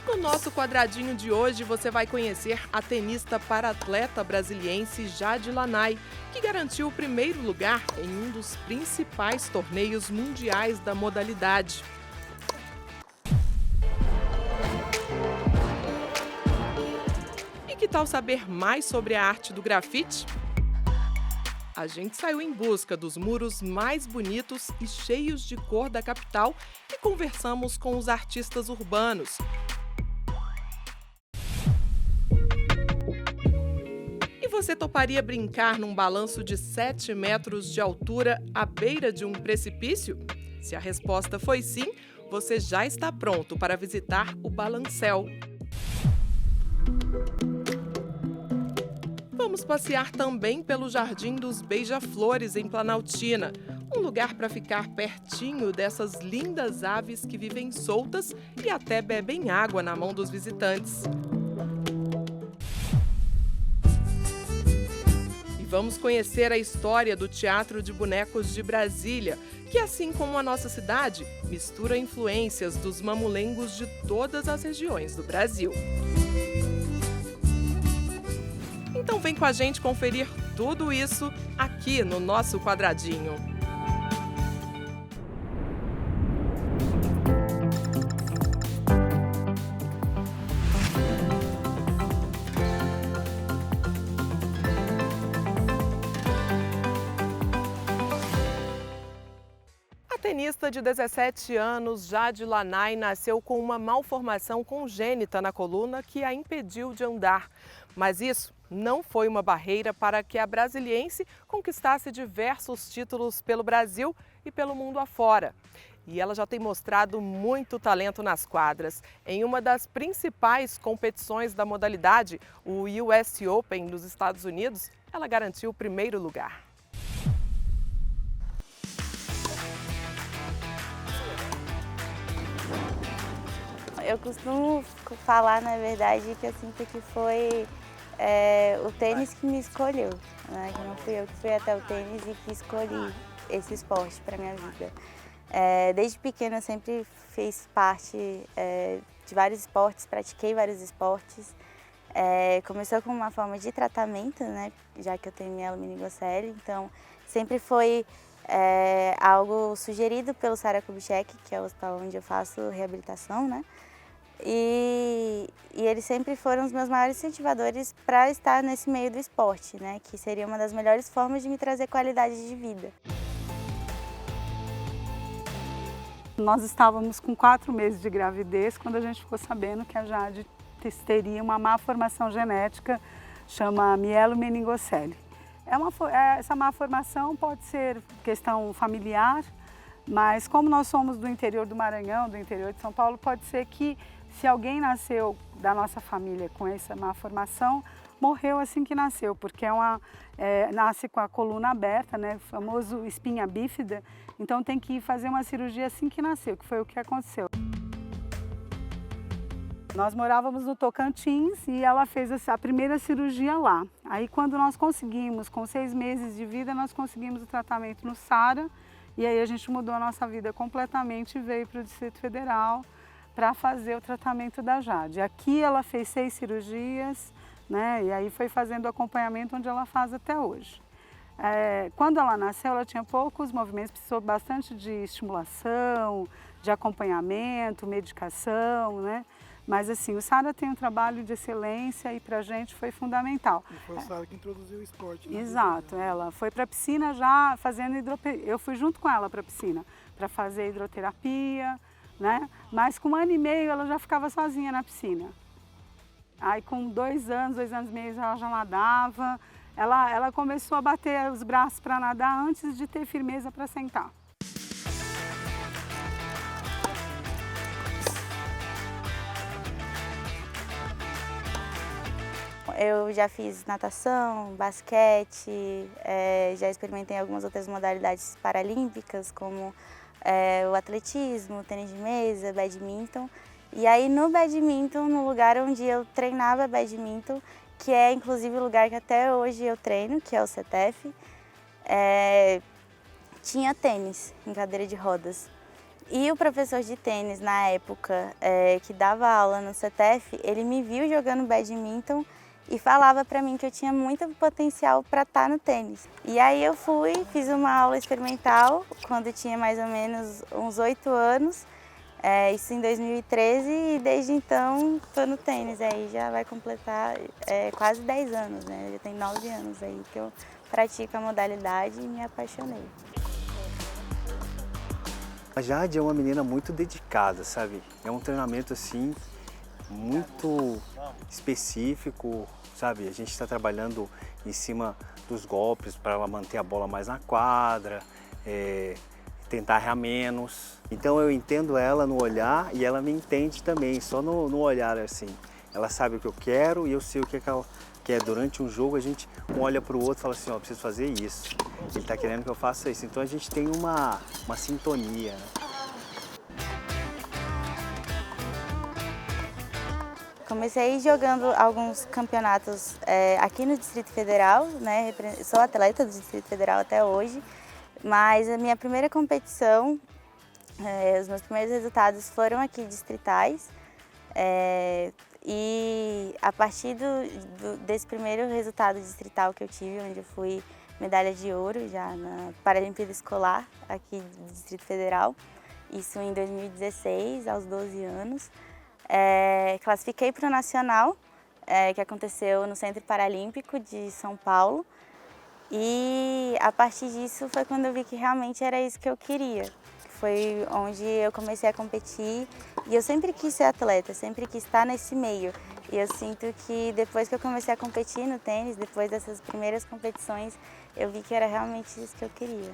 No nosso quadradinho de hoje, você vai conhecer a tenista para-atleta brasiliense Jade Lanai, que garantiu o primeiro lugar em um dos principais torneios mundiais da modalidade. E que tal saber mais sobre a arte do grafite? A gente saiu em busca dos muros mais bonitos e cheios de cor da capital e conversamos com os artistas urbanos. E você toparia brincar num balanço de 7 metros de altura à beira de um precipício? Se a resposta foi sim, você já está pronto para visitar o Balancel. Vamos passear também pelo Jardim dos Beija-Flores, em Planaltina, um lugar para ficar pertinho dessas lindas aves que vivem soltas e até bebem água na mão dos visitantes. E vamos conhecer a história do Teatro de Bonecos de Brasília, que, assim como a nossa cidade, mistura influências dos mamulengos de todas as regiões do Brasil. Então vem com a gente conferir tudo isso aqui no nosso quadradinho. A tenista de 17 anos, Jade Lanai, nasceu com uma malformação congênita na coluna que a impediu de andar. Mas isso não foi uma barreira para que a brasiliense conquistasse diversos títulos pelo Brasil e pelo mundo afora. E ela já tem mostrado muito talento nas quadras. Em uma das principais competições da modalidade, o US Open dos Estados Unidos, ela garantiu o primeiro lugar. Eu costumo falar, na verdade, que eu sinto que foi o tênis que me escolheu, né? Que não fui eu que fui até o tênis e que escolhi esse esporte para minha vida. Desde pequena eu sempre fiz parte de vários esportes, pratiquei vários esportes. Começou como uma forma de tratamento, né? Já que eu tenho mielomeningocele, então sempre foi algo sugerido pelo Sara Kubitschek, que é o hospital onde eu faço reabilitação, né? E eles sempre foram os meus maiores incentivadores para estar nesse meio do esporte, né? Que seria uma das melhores formas de me trazer qualidade de vida. Nós estávamos com 4 meses de gravidez quando a gente ficou sabendo que a Jade teria uma má formação genética, chama mielomeningocele. Essa má formação pode ser questão familiar, mas como nós somos do interior do Maranhão, do interior de São Paulo, pode ser que se alguém nasceu da nossa família com essa má formação, morreu assim que nasceu, porque nasce com a coluna aberta, né, o famoso espinha bífida, então tem que fazer uma cirurgia assim que nasceu, que foi o que aconteceu. Nós morávamos no Tocantins e ela fez a primeira cirurgia lá. Aí quando nós conseguimos, com 6 meses de vida, nós conseguimos o tratamento no Sara e aí a gente mudou a nossa vida completamente e veio para o Distrito Federal para fazer o tratamento da Jade. Aqui ela fez 6 cirurgias, né, e aí foi fazendo o acompanhamento onde ela faz até hoje. Quando ela nasceu, ela tinha poucos movimentos, precisou bastante de estimulação, de acompanhamento, medicação, né? Mas assim, o Sara tem um trabalho de excelência e para a gente foi fundamental. E foi o Sara que introduziu o esporte, né? Exato, ela foi para a piscina já fazendo hidroterapia. Eu fui junto com ela para a piscina para fazer hidroterapia, né? Mas com 1 ano e meio ela já ficava sozinha na piscina. Aí com 2 anos, 2 anos e meio ela já nadava. Ela começou a bater os braços para nadar antes de ter firmeza para sentar. Eu já fiz natação, basquete, já experimentei algumas outras modalidades paralímpicas, como o atletismo, tênis de mesa, badminton. E aí no badminton, no lugar onde eu treinava badminton, que é inclusive o lugar que até hoje eu treino, que é o CETEF, tinha tênis em cadeira de rodas. E o professor de tênis, na época, que dava aula no CETEF, ele me viu jogando badminton e falava para mim que eu tinha muito potencial para estar no tênis. E aí eu fui, fiz uma aula experimental quando eu tinha mais ou menos uns 8 anos, isso em 2013, e desde então estou no tênis. Aí já vai completar quase 10 anos, né? Já tem 9 anos aí que eu pratico a modalidade e me apaixonei. A Jade é uma menina muito dedicada, sabe? É um treinamento assim muito específico, sabe? A gente está trabalhando em cima dos golpes para ela manter a bola mais na quadra, tentar errar menos. Então eu entendo ela no olhar e ela me entende também, só no olhar assim. Ela sabe o que eu quero e eu sei o que ela quer. Durante um jogo a gente um olha para o outro e fala assim, ó, preciso fazer isso. Ele está querendo que eu faça isso. Então a gente tem uma sintonia, né? Comecei jogando alguns campeonatos aqui no Distrito Federal, né? Sou atleta do Distrito Federal até hoje, mas a minha primeira competição, os meus primeiros resultados foram aqui distritais, e a partir desse primeiro resultado distrital que eu tive, onde eu fui medalha de ouro já na Paralimpíada Escolar aqui do Distrito Federal, isso em 2016, aos 12 anos. Classifiquei para o Nacional, que aconteceu no Centro Paralímpico de São Paulo, e a partir disso foi quando eu vi que realmente era isso que eu queria. Foi onde eu comecei a competir e eu sempre quis ser atleta, sempre quis estar nesse meio. E eu sinto que depois que eu comecei a competir no tênis, depois dessas primeiras competições, eu vi que era realmente isso que eu queria.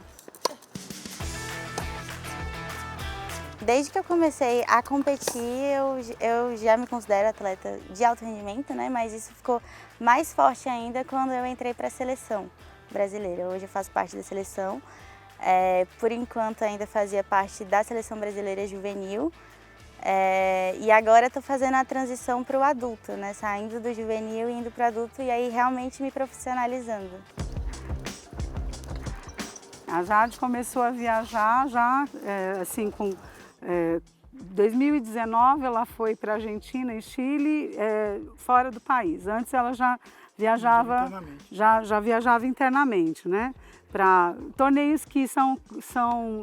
Desde que eu comecei a competir, eu já me considero atleta de alto rendimento, né? Mas isso ficou mais forte ainda quando eu entrei para a seleção brasileira. Hoje eu faço parte da seleção. Por enquanto ainda fazia parte da seleção brasileira juvenil. E agora estou fazendo a transição para o adulto, né? Saindo do juvenil e indo para o adulto e aí realmente me profissionalizando. A Jade começou a viajar já, assim, com 2019 ela foi para a Argentina e Chile, fora do país. Antes ela já viajava, já viajava internamente, né? Para torneios que são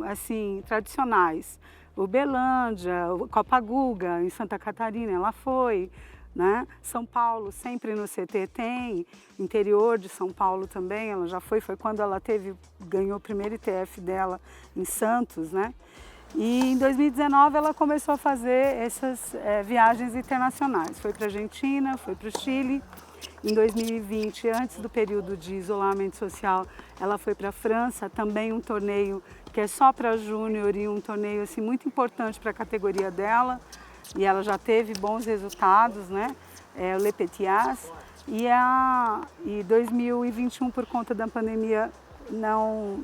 assim, tradicionais. Uberlândia, Copaguga, em Santa Catarina ela foi, né? São Paulo, sempre no CT tem, interior de São Paulo também, ela já foi quando ela ganhou o primeiro ITF dela em Santos, né? E em 2019 ela começou a fazer essas viagens internacionais, foi para a Argentina, foi para o Chile. Em 2020, antes do período de isolamento social, ela foi para a França, também um torneio que é só para júnior e um torneio assim, muito importante para a categoria dela. E ela já teve bons resultados, né? O Le Petias. E 2021, por conta da pandemia, não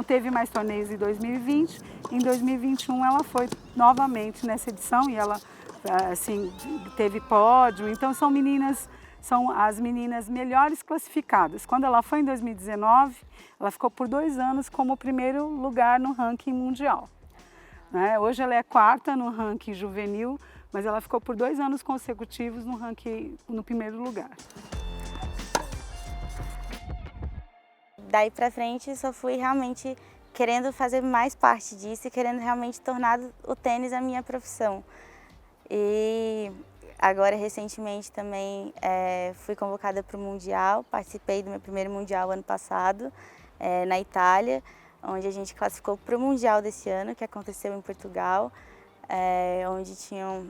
teve mais torneios em 2020. Em 2021 ela foi novamente nessa edição e ela assim, teve pódio. Então são as meninas melhores classificadas. Quando ela foi em 2019, ela ficou por 2 anos como o primeiro lugar no ranking mundial. Né? Hoje ela é 4ª no ranking juvenil, mas ela ficou por 2 anos consecutivos no ranking no primeiro lugar. Daí pra frente só fui realmente querendo fazer mais parte disso e querendo realmente tornar o tênis a minha profissão. E agora recentemente também fui convocada para o Mundial, participei do meu primeiro Mundial ano passado, na Itália, onde a gente classificou para o Mundial desse ano, que aconteceu em Portugal, onde tinham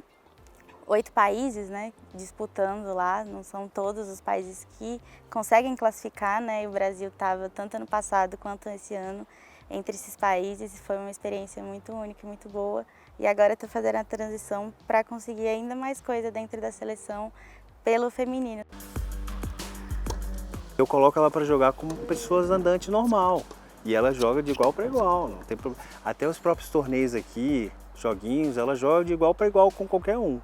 8 países, né, disputando lá, não são todos os países que conseguem classificar, né, e o Brasil estava tanto ano passado quanto esse ano entre esses países, e foi uma experiência muito única e muito boa. E agora estou fazendo a transição para conseguir ainda mais coisa dentro da seleção pelo feminino. Eu coloco ela para jogar como pessoas andantes normal e ela joga de igual para igual, não tem problema. Até os próprios torneios aqui, joguinhos, ela joga de igual para igual com qualquer um.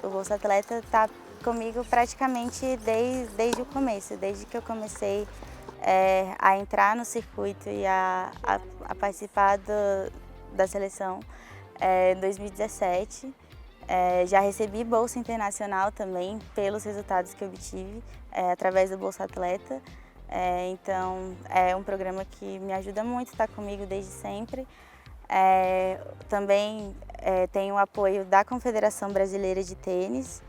O Bolsa Atleta está comigo praticamente desde o começo, desde que eu comecei a entrar no circuito e a participar da seleção em 2017. Já recebi bolsa internacional também pelos resultados que eu obtive através do Bolsa Atleta. Então é um programa que me ajuda muito, está comigo desde sempre. Também tenho o apoio da Confederação Brasileira de Tênis.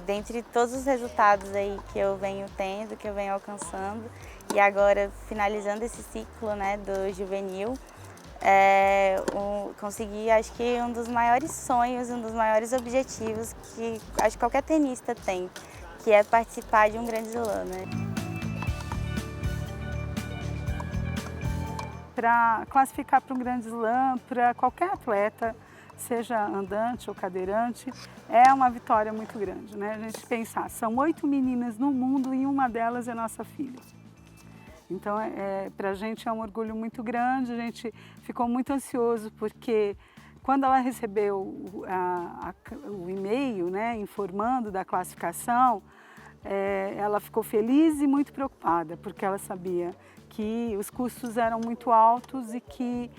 Dentre todos os resultados aí que eu venho tendo, que eu venho alcançando, e agora finalizando esse ciclo, né, do juvenil, consegui, acho que um dos maiores sonhos, um dos maiores objetivos que acho que qualquer tenista tem, que é participar de um grande slam, né? Para classificar para um grande slam, para qualquer atleta, seja andante ou cadeirante, é uma vitória muito grande, né? A gente pensar, são 8 meninas no mundo e uma delas é nossa filha. Então, para a gente é um orgulho muito grande, a gente ficou muito ansioso porque quando ela recebeu o e-mail, né, informando da classificação, ela ficou feliz e muito preocupada, porque ela sabia que os custos eram muito altos e que,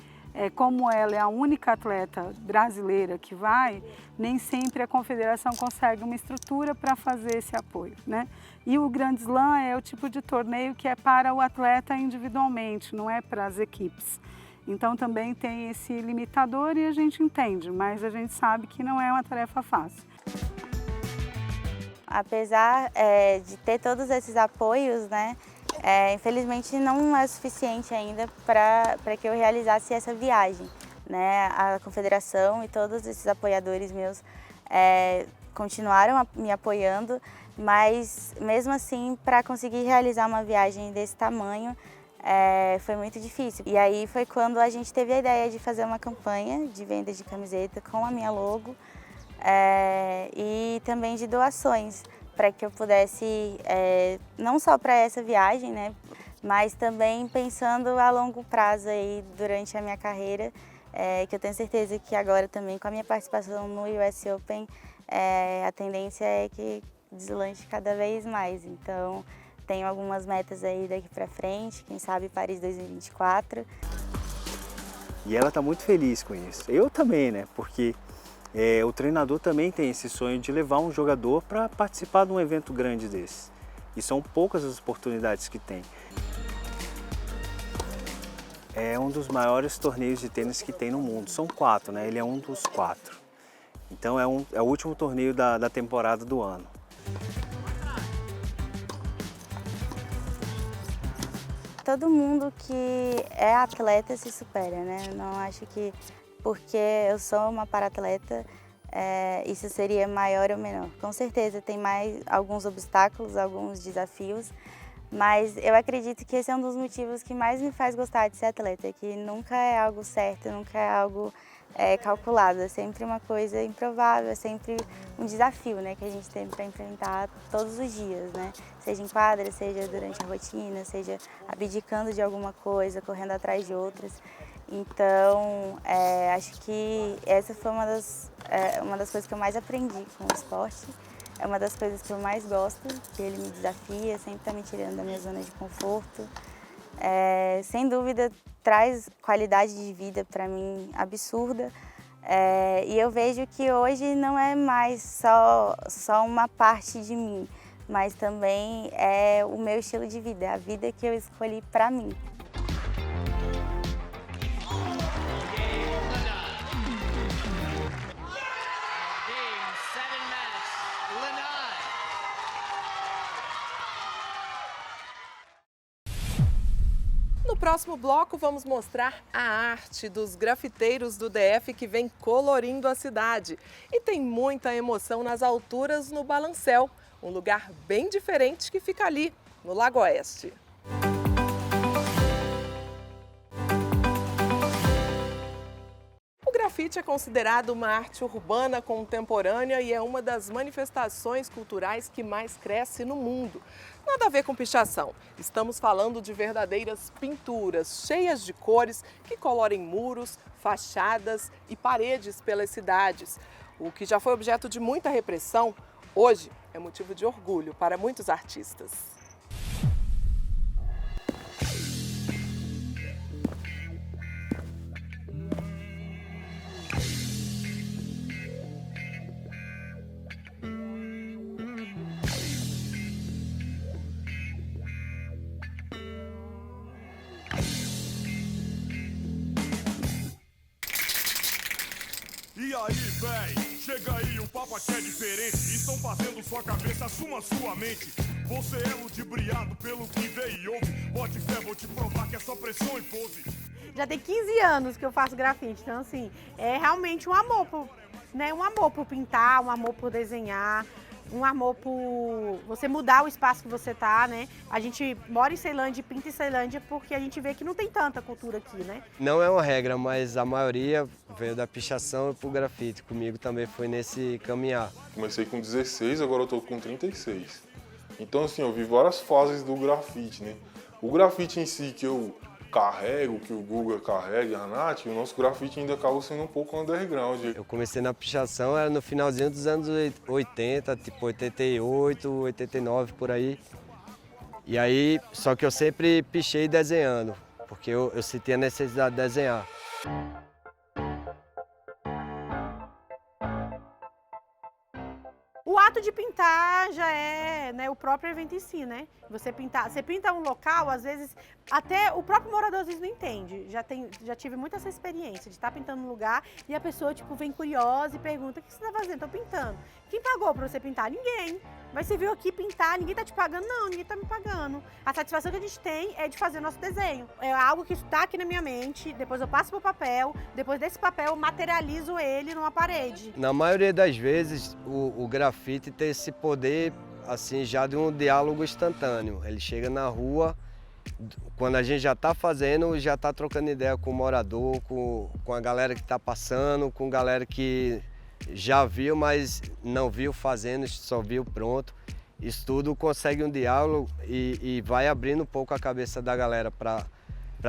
como ela é a única atleta brasileira que vai, nem sempre a confederação consegue uma estrutura para fazer esse apoio, né? E o Grand Slam é o tipo de torneio que é para o atleta individualmente, não é para as equipes. Então também tem esse limitador e a gente entende, mas a gente sabe que não é uma tarefa fácil. Apesar de ter todos esses apoios, né, infelizmente não é suficiente ainda para que eu realizasse essa viagem, né? A confederação e todos esses apoiadores meus continuaram me apoiando, mas mesmo assim, para conseguir realizar uma viagem desse tamanho, foi muito difícil. E aí foi quando a gente teve a ideia de fazer uma campanha de venda de camiseta com a minha logo e também de doações, para que eu pudesse, não só para essa viagem, né, mas também pensando a longo prazo aí durante a minha carreira, que eu tenho certeza que agora também com a minha participação no US Open, a tendência é que deslanche cada vez mais. Então, tenho algumas metas aí daqui para frente, quem sabe Paris 2024. E ela está muito feliz com isso. Eu também, né? Porque o treinador também tem esse sonho de levar um jogador para participar de um evento grande desse. E são poucas as oportunidades que tem. É um dos maiores torneios de tênis que tem no mundo. São 4, né? Ele é um dos 4. Então é o último torneio da temporada do ano. Todo mundo que é atleta se supera, né? Eu não acho que porque eu sou uma para-atleta, isso seria maior ou menor. Com certeza tem mais alguns obstáculos, alguns desafios, mas eu acredito que esse é um dos motivos que mais me faz gostar de ser atleta, que nunca é algo certo, nunca é algo calculado, é sempre uma coisa improvável, é sempre um desafio, né, que a gente tem para enfrentar todos os dias, né? Seja em quadra, seja durante a rotina, seja abdicando de alguma coisa, correndo atrás de outras. Então, acho que essa foi uma das coisas que eu mais aprendi com o esporte. É uma das coisas que eu mais gosto, que ele me desafia, sempre está me tirando da minha zona de conforto. Sem dúvida, traz qualidade de vida para mim absurda. E eu vejo que hoje não é mais só uma parte de mim, mas também é o meu estilo de vida, a vida que eu escolhi para mim. No próximo bloco, vamos mostrar a arte dos grafiteiros do DF que vem colorindo a cidade. E tem muita emoção nas alturas no Balancel, um lugar bem diferente que fica ali, no Lago Oeste. O grafite é considerado uma arte urbana contemporânea e é uma das manifestações culturais que mais cresce no mundo. Nada a ver com pichação. Estamos falando de verdadeiras pinturas cheias de cores que colorem muros, fachadas e paredes pelas cidades. O que já foi objeto de muita repressão, hoje é motivo de orgulho para muitos artistas. E aí, véi, chega aí, o papo aqui é diferente. Estão fazendo sua cabeça, assuma sua mente. Você é ludibriado pelo que vê e ouve. Bote fé, vou te provar que é só pressão e pose. Já tem 15 anos que eu faço grafite, então assim, é realmente um amor por, né, um amor por pintar, um amor por desenhar, um amor por você mudar o espaço que você tá, né? A gente mora em Ceilândia e pinta em Ceilândia porque a gente vê que não tem tanta cultura aqui, né? Não é uma regra, mas a maioria veio da pichação e pro grafite. Comigo também foi nesse caminhar. Comecei com 16, agora eu tô com 36. Então assim, eu vi várias fases do grafite, né? O grafite em si que eu carrego, que o Guga carrega, a Nath, o nosso grafite ainda acaba sendo um pouco underground. Eu comecei na pichação, era no finalzinho dos anos 80, tipo 88, 89, por aí. E aí, só que eu sempre pichei desenhando, porque eu sentia a necessidade de desenhar. O ato de pintar já é, né, o próprio evento em si, né? Você pinta um local, às vezes, até o próprio morador às vezes não entende. Já tive muito essa experiência de estar pintando um lugar e a pessoa tipo, vem curiosa e pergunta: o que você está fazendo? Estou pintando. Quem pagou para você pintar? Ninguém. Mas você veio aqui pintar, ninguém está te pagando? Não, ninguém está me pagando. A satisfação que a gente tem é de fazer o nosso desenho. É algo que está aqui na minha mente, depois eu passo para o papel, depois desse papel eu materializo ele numa parede. Na maioria das vezes, o grafite tem esse poder assim, já de um diálogo instantâneo. Ele chega na rua, quando a gente já está fazendo, já está trocando ideia com o morador, com a galera que está passando, com a galera que já viu, mas não viu fazendo, só viu pronto. Isso tudo consegue um diálogo e vai abrindo um pouco a cabeça da galera para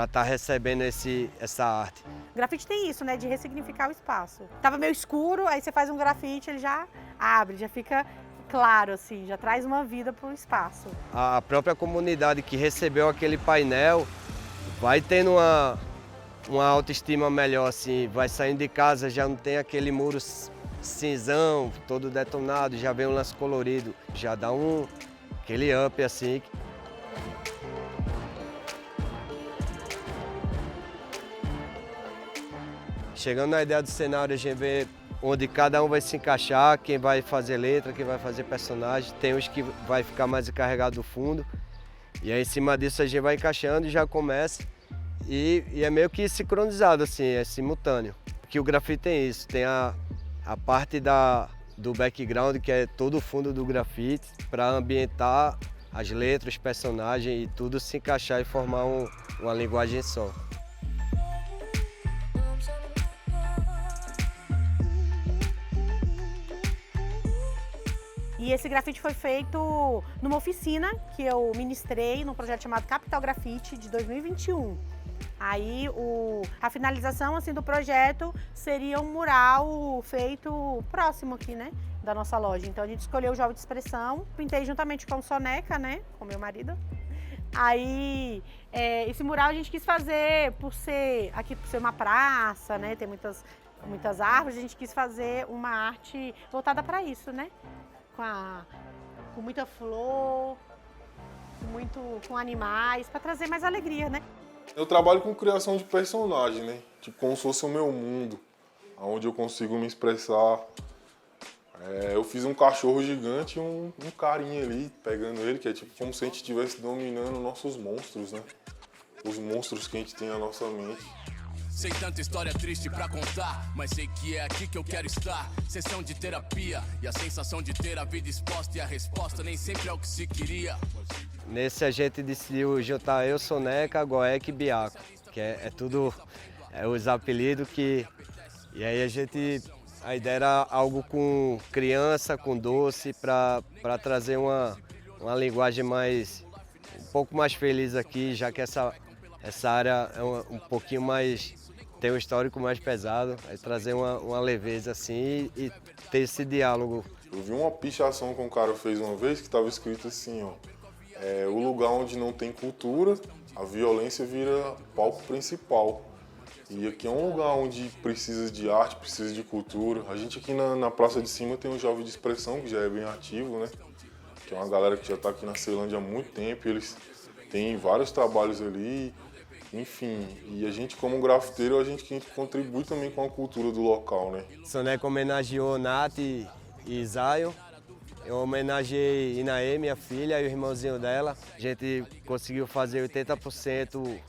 estar recebendo essa arte. O grafite tem isso, né, de ressignificar o espaço. Tava meio escuro, aí você faz um grafite, ele já abre, já fica claro, assim, já traz uma vida para o espaço. A própria comunidade que recebeu aquele painel vai tendo uma autoestima melhor, assim, vai saindo de casa, já não tem aquele muro cinzão, todo detonado, já vem um lance colorido, já dá aquele up, assim. Chegando na ideia do cenário, a gente vê onde cada um vai se encaixar, quem vai fazer letra, quem vai fazer personagem. Tem uns que vai ficar mais encarregado do fundo. E aí em cima disso a gente vai encaixando e já começa. E é meio que sincronizado, assim, é simultâneo. Porque o grafite tem isso, tem a parte do background, que é todo o fundo do grafite, para ambientar as letras, os personagens e tudo se encaixar e formar uma linguagem só. E esse grafite foi feito numa oficina que eu ministrei num projeto chamado Capital Grafite de 2021. Aí a finalização assim, do projeto seria um mural feito próximo aqui, né, da nossa loja. Então a gente escolheu o Jovem de Expressão, pintei juntamente com o Soneca, né, com meu marido. Aí esse mural a gente quis fazer por ser uma praça, né, tem muitas árvores, a gente quis fazer uma arte voltada para isso, né? Com muita flor, com animais, para trazer mais alegria, né? Eu trabalho com criação de personagem, né? Tipo, como se fosse o meu mundo, onde eu consigo me expressar. Eu fiz um cachorro gigante e um carinha ali, pegando ele, que é tipo como se a gente estivesse dominando nossos monstros, né? Os monstros que a gente tem na nossa mente. Sei tanta história triste pra contar, mas sei que é aqui que eu quero estar. Sessão de terapia e a sensação de ter a vida exposta e a resposta nem sempre é o que se queria. Nesse a gente decidiu juntar eu, Soneca, Goek e Biaco, que é tudo os apelidos que... E aí a ideia era algo com criança, com doce, para trazer uma linguagem um pouco mais feliz aqui, já que essa área é um pouquinho mais... tem um histórico mais pesado, é trazer uma leveza assim e ter esse diálogo. Eu vi uma pichação que um cara fez uma vez que estava escrito assim, ó, o lugar onde não tem cultura, a violência vira palco principal. E aqui é um lugar onde precisa de arte, precisa de cultura. A gente aqui na Praça de Cima tem um Jovem de Expressão, que já é bem ativo, né? Que é uma galera que já está aqui na Ceilândia há muito tempo, eles têm vários trabalhos ali. enfim. E a gente, como grafiteiro, a gente contribui também com a cultura do local, né? Soneca homenageou Nath e Zion. Eu homenageei Inaê, minha filha, e o irmãozinho dela. A gente conseguiu fazer 80%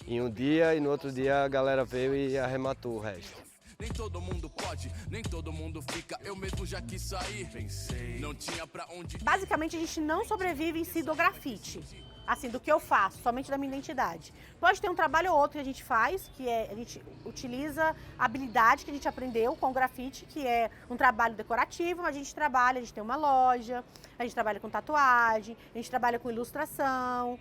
em um dia e no outro dia a galera veio e arrematou o resto. Nem todo mundo pode, nem todo mundo fica. Eu mesmo já quis sair, pensei, não tinha pra onde. Basicamente, a gente não sobrevive em si do grafite. Assim, do que eu faço, somente da minha identidade. Pode ter um trabalho ou outro que a gente faz, que é, a gente utiliza a habilidade que a gente aprendeu com o grafite, que é um trabalho decorativo, mas a gente trabalha, a gente tem uma loja, a gente trabalha com tatuagem, a gente trabalha com ilustração.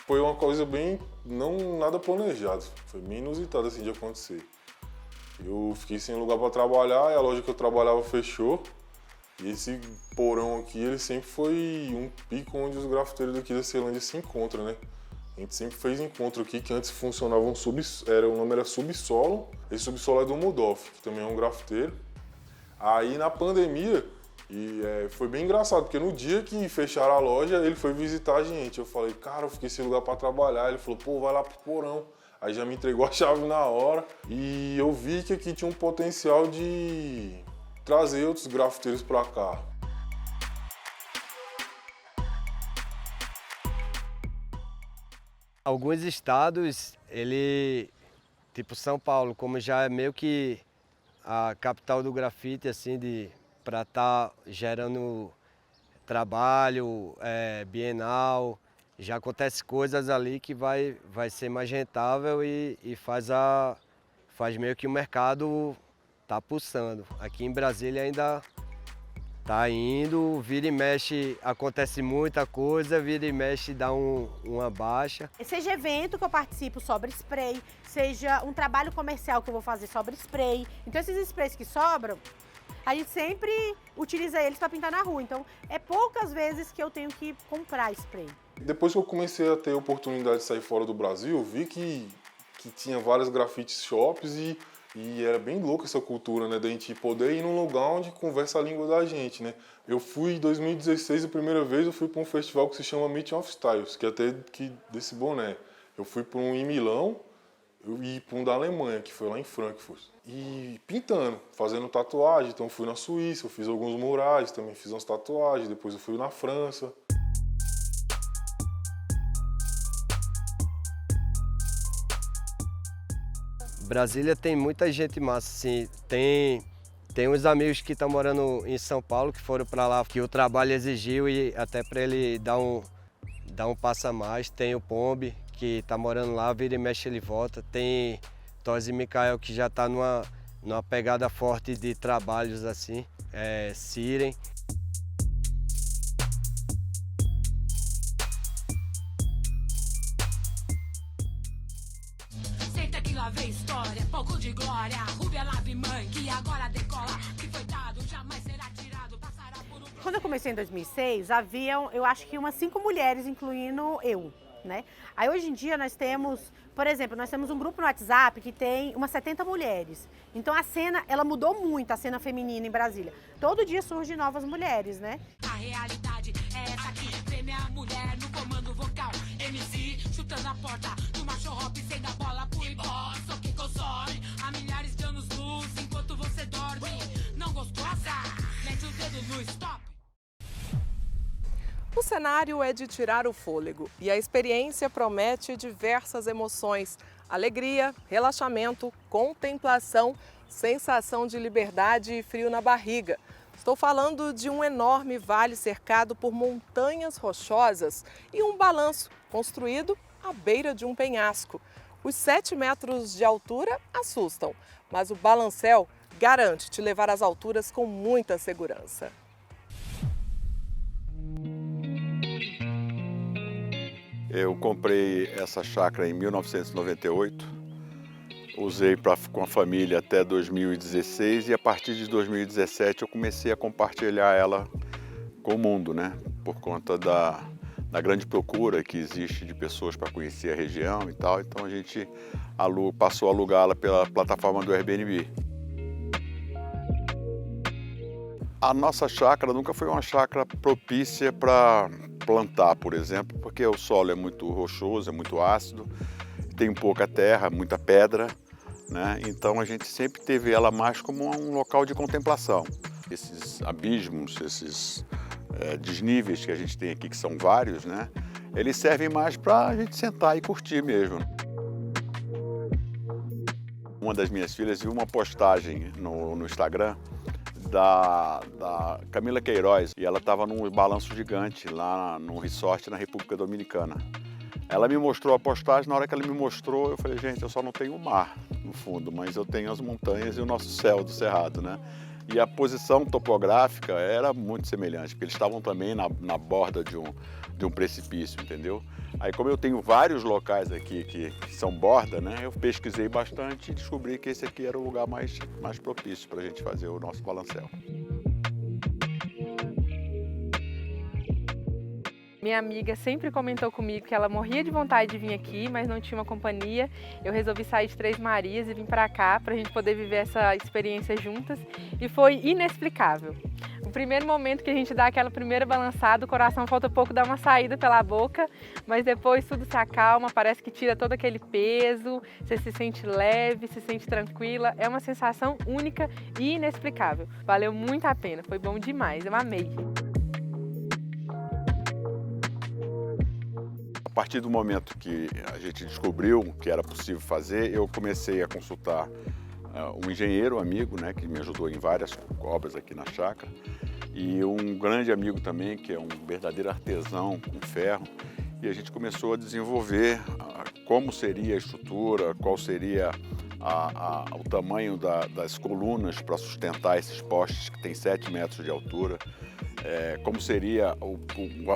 Foi uma coisa bem, não nada planejado, foi bem inusitado assim de acontecer. Eu fiquei sem lugar para trabalhar e a loja que eu trabalhava fechou. E esse porão aqui, ele sempre foi um pico onde os grafiteiros daqui da Ceilândia se encontram, né? A gente sempre fez encontro aqui, que antes funcionava o nome era Subsolo. Esse Subsolo é do Mudoff, que também é um grafiteiro. Aí na pandemia, foi bem engraçado, porque no dia que fecharam a loja, ele foi visitar a gente. Eu falei, cara, eu fiquei sem lugar para trabalhar. Ele falou, pô, vai lá pro porão. Aí já me entregou a chave na hora. E eu vi que aqui tinha um potencial de trazer outros grafiteiros para cá. Alguns estados, tipo São Paulo, como já é meio que a capital do grafite, assim, para estar gerando trabalho, bienal, já acontece coisas ali que vai ser mais rentável e faz meio que o mercado tá pulsando. Aqui em Brasília ainda tá indo, vira e mexe, acontece muita coisa, vira e mexe dá uma baixa. Seja evento que eu participo sobre spray, seja um trabalho comercial que eu vou fazer sobre spray. Então esses sprays que sobram, a gente sempre utiliza eles para pintar na rua. Então é poucas vezes que eu tenho que comprar spray. Depois que eu comecei a ter a oportunidade de sair fora do Brasil, eu vi que tinha vários grafite shops e era bem louca essa cultura, né, da gente poder ir num lugar onde conversa a língua da gente, né. Eu fui em 2016, a primeira vez, eu fui para um festival que se chama Meeting of Styles, que é até desse boné. Eu fui para um em Milão e para um da Alemanha, que foi lá em Frankfurt. E pintando, fazendo tatuagem, então eu fui na Suíça, eu fiz alguns murais, também fiz umas tatuagens, depois eu fui na França. Brasília tem muita gente massa, assim, tem uns amigos que estão morando em São Paulo, que foram para lá, que o trabalho exigiu e até para ele dar um passo a mais. Tem o Pombe, que está morando lá, vira e mexe ele volta. Tem Tosi Mikael, que já está numa pegada forte de trabalhos assim, Siren. Lá vem história, pouco de glória, Rúbia Lave Mãe, que agora decola, que foi dado, jamais será tirado, passará por um... Quando eu comecei em 2006, haviam, eu acho que umas 5 mulheres, incluindo eu, né? Aí hoje em dia nós temos, por exemplo, nós temos um grupo no WhatsApp que tem umas 70 mulheres. Então a cena, ela mudou muito, a cena feminina em Brasília. Todo dia surgem novas mulheres, né? A realidade é essa aqui, prêmio a mulher no comando vocal, MC chutando a porta, do macho hop sem dar bola pro ibó, só que consome há milhares de anos luz, enquanto você dorme, não gostou, azar, mete o dedo no stop. O cenário é de tirar o fôlego e a experiência promete diversas emoções: alegria, relaxamento, contemplação, sensação de liberdade e frio na barriga. Estou falando de um enorme vale cercado por montanhas rochosas e um balanço construído à beira de um penhasco. Os 7 metros de altura assustam, mas o balancel garante te levar às alturas com muita segurança. Eu comprei essa chácara em 1998. Usei com a família até 2016 e a partir de 2017 eu comecei a compartilhar ela com o mundo, né? Por conta da grande procura que existe de pessoas para conhecer a região e tal. Então a gente passou a alugá-la pela plataforma do Airbnb. A nossa chácara nunca foi uma chácara propícia para plantar, por exemplo, porque o solo é muito rochoso, é muito ácido, tem pouca terra, muita pedra, né? Então a gente sempre teve ela mais como um local de contemplação. Esses abismos, esses desníveis que a gente tem aqui, que são vários, né? Eles servem mais para a gente sentar e curtir mesmo. Uma das minhas filhas viu uma postagem no Instagram da Camila Queiroz, e ela estava num balanço gigante lá num resort na República Dominicana. Ela me mostrou a postagem, na hora que ela me mostrou, eu falei, gente, eu só não tenho o mar no fundo, mas eu tenho as montanhas e o nosso céu do cerrado, né? E a posição topográfica era muito semelhante, porque eles estavam também na borda de um precipício, entendeu? Aí, como eu tenho vários locais aqui que são borda, né? Eu pesquisei bastante e descobri que esse aqui era o lugar mais propício para a gente fazer o nosso balancel. Minha amiga sempre comentou comigo que ela morria de vontade de vir aqui, mas não tinha uma companhia. Eu resolvi sair de Três Marias e vim para cá para a gente poder viver essa experiência juntas, e foi inexplicável. O primeiro momento que a gente dá aquela primeira balançada, o coração falta pouco dar uma saída pela boca, mas depois tudo se acalma, parece que tira todo aquele peso, você se sente leve, se sente tranquila. É uma sensação única e inexplicável. Valeu muito a pena, foi bom demais, eu amei. A partir do momento que a gente descobriu que era possível fazer, eu comecei a consultar um engenheiro amigo, né, que me ajudou em várias obras aqui na chácara, e um grande amigo também, que é um verdadeiro artesão com ferro, e a gente começou a desenvolver como seria a estrutura, qual seria o tamanho das colunas para sustentar esses postes que tem 7 metros de altura, como seria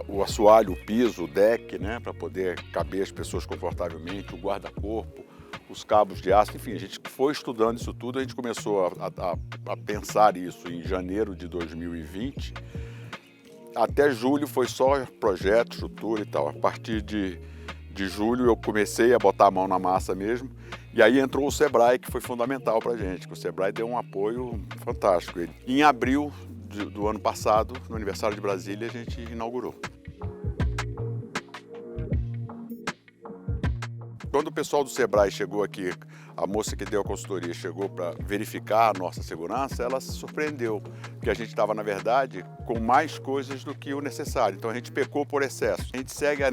o assoalho, o piso, o deck, né, para poder caber as pessoas confortavelmente, o guarda-corpo, os cabos de aço, enfim, a gente foi estudando isso tudo, a gente começou a pensar isso em janeiro de 2020, até julho foi só projeto, estrutura e tal. A partir de julho eu comecei a botar a mão na massa mesmo, e aí entrou o Sebrae, que foi fundamental para a gente, que o Sebrae deu um apoio fantástico. Em abril do ano passado, no aniversário de Brasília, a gente inaugurou. Quando o pessoal do Sebrae chegou aqui, a moça que deu a consultoria chegou para verificar a nossa segurança, ela se surpreendeu, porque a gente estava, na verdade, com mais coisas do que o necessário. Então a gente pecou por excesso. A gente segue a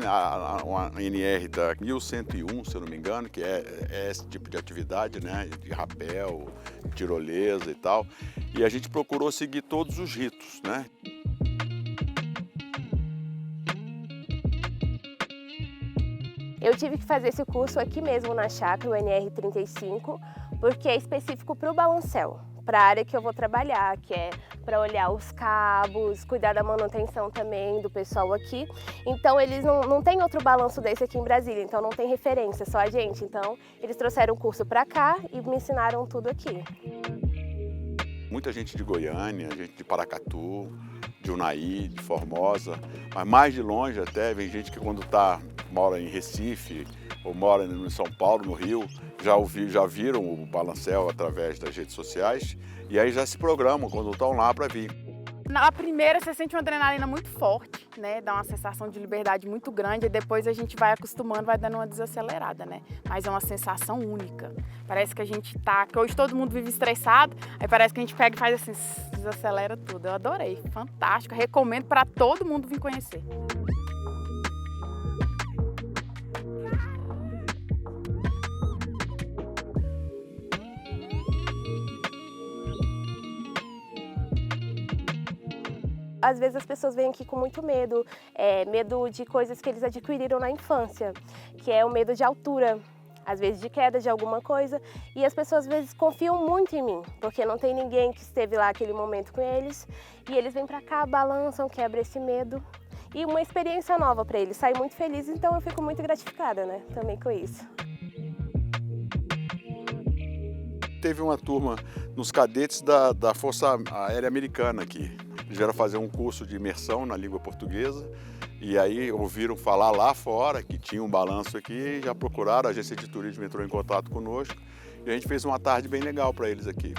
NR da 1101, se eu não me engano, que é esse tipo de atividade, né, de rapel, tirolesa e tal. E a gente procurou seguir todos os ritos, né? Eu tive que fazer esse curso aqui mesmo na chácara, o NR35, porque é específico para o balancel, para a área que eu vou trabalhar, que é para olhar os cabos, cuidar da manutenção também do pessoal aqui. Então eles não tem outro balanço desse aqui em Brasília, então não tem referência, só a gente. Então eles trouxeram o curso para cá e me ensinaram tudo aqui. Muita gente de Goiânia, gente de Paracatu, de Unai, de Formosa, mas mais de longe até, vem gente que quando mora em Recife ou mora em São Paulo, no Rio, já viram o balancel através das redes sociais e aí já se programam quando estão lá para vir. Na primeira você sente uma adrenalina muito forte, né? Dá uma sensação de liberdade muito grande e depois a gente vai acostumando, vai dando uma desacelerada, né? Mas é uma sensação única. Parece que a gente que hoje todo mundo vive estressado, aí parece que a gente pega e faz assim, desacelera tudo. Eu adorei, fantástico, recomendo para todo mundo vir conhecer. Às vezes as pessoas vêm aqui com muito medo, medo de coisas que eles adquiriram na infância, que é o medo de altura, às vezes de queda de alguma coisa, e as pessoas às vezes confiam muito em mim, porque não tem ninguém que esteve lá aquele momento com eles, e eles vêm pra cá, balançam, quebram esse medo, e uma experiência nova para eles, saem muito felizes, então eu fico muito gratificada, né, também com isso. Teve uma turma nos cadetes da Força Aérea Americana aqui. Eles vieram fazer um curso de imersão na língua portuguesa e aí ouviram falar lá fora que tinha um balanço aqui e já procuraram, a agência de turismo entrou em contato conosco e a gente fez uma tarde bem legal para eles aqui.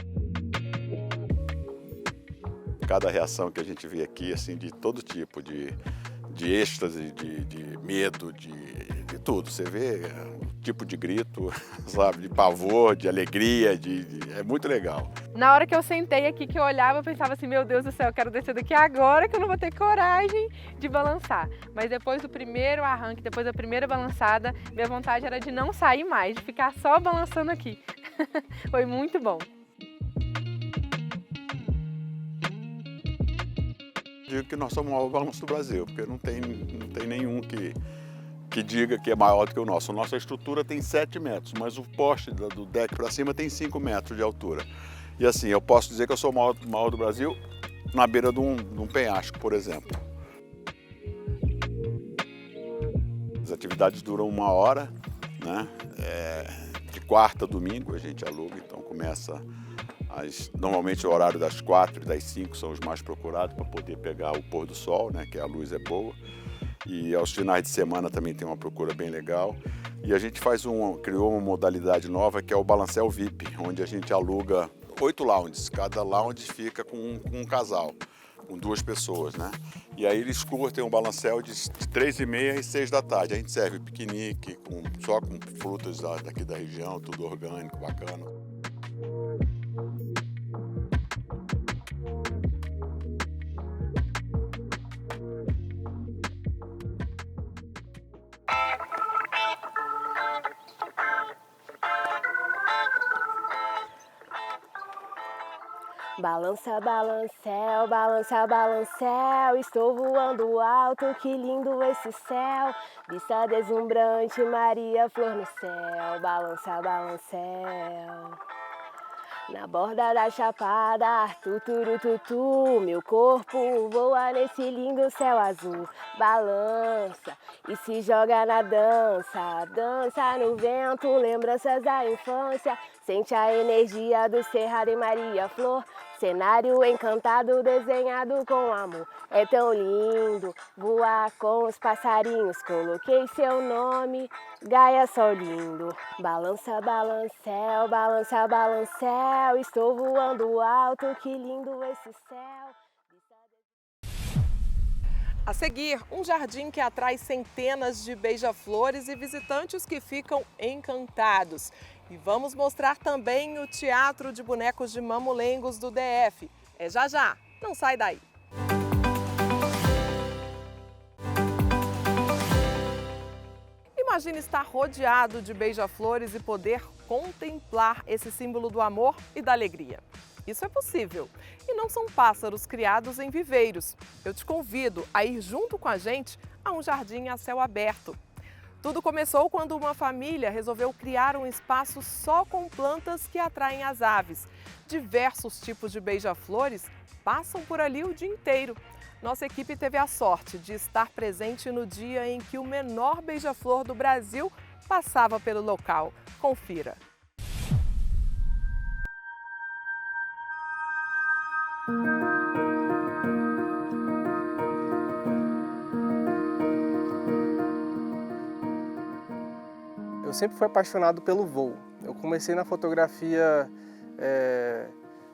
Cada reação que a gente vê aqui, assim, de todo tipo, de de êxtase, de medo, de tudo. Você vê o tipo de grito, sabe, de pavor, de alegria, é muito legal. Na hora que eu sentei aqui, que eu olhava, eu pensava assim, meu Deus do céu, eu quero descer daqui agora que eu não vou ter coragem de balançar. Mas depois do primeiro arranque, depois da primeira balançada, minha vontade era de não sair mais, de ficar só balançando aqui. Foi muito bom. Digo que nós somos o maior balanço do Brasil, porque não tem nenhum que diga que é maior do que o nosso. A nossa estrutura tem 7 metros, mas o poste do deck para cima tem 5 metros de altura. E assim, eu posso dizer que eu sou o maior do Brasil na beira de um penhasco, por exemplo. As atividades duram 1 hora, né? De quarta a domingo a gente aluga, então começa normalmente o horário das 4 e das 5 são os mais procurados para poder pegar o pôr do sol, né? Que a luz é boa. E aos finais de semana também tem uma procura bem legal. E a gente criou uma modalidade nova que é o Balancel VIP, onde a gente aluga 8 lounges. Cada lounge fica com um casal, com 2 pessoas, né? E aí eles curtem um balancel de 3h30 e 6 da tarde. A gente serve piquenique, só com frutas daqui da região, tudo orgânico, bacana. Balança, balancel, balança, balancel, estou voando alto, que lindo esse céu. Vista deslumbrante, Maria Flor no céu, balança, balancel. Na borda da chapada, tuturututu, meu corpo voa nesse lindo céu azul. Balança e se joga na dança, dança no vento, lembranças da infância. Sente a energia do Cerrado em Maria Flor, cenário encantado desenhado com amor. É tão lindo voar com os passarinhos, coloquei seu nome, Gaia Sol lindo. Balança, balancel, balança, balancel, estou voando alto, que lindo esse céu. A seguir, um jardim que atrai centenas de beija-flores e visitantes que ficam encantados. E vamos mostrar também o Teatro de Bonecos de Mamulengos do DF. É já já, não sai daí! Imagine estar rodeado de beija-flores e poder contemplar esse símbolo do amor e da alegria. Isso é possível. E não são pássaros criados em viveiros. Eu te convido a ir junto com a gente a um jardim a céu aberto. Tudo começou quando uma família resolveu criar um espaço só com plantas que atraem as aves. Diversos tipos de beija-flores passam por ali o dia inteiro. Nossa equipe teve a sorte de estar presente no dia em que o menor beija-flor do Brasil passava pelo local. Confira. Eu sempre fui apaixonado pelo voo. Eu comecei na fotografia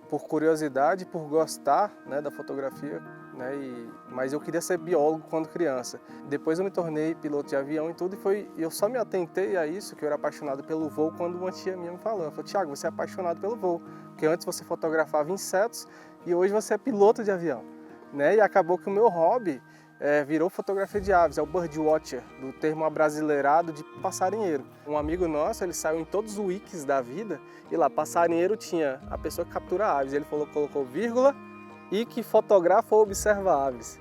por curiosidade, por gostar, né, da fotografia, né, mas eu queria ser biólogo quando criança. Depois eu me tornei piloto de avião e tudo, eu só me atentei a isso, que eu era apaixonado pelo voo, quando uma tia minha me falou. Ela falou: Thiago, você é apaixonado pelo voo, porque antes você fotografava insetos e hoje você é piloto de avião. Né? E acabou que o meu hobby virou fotografia de aves, é o birdwatcher, do termo abrasileirado de passarinheiro. Um amigo nosso, ele saiu em todos os wikis da vida e lá passarinheiro tinha a pessoa que captura aves. Ele colocou vírgula e que fotografa ou observa aves.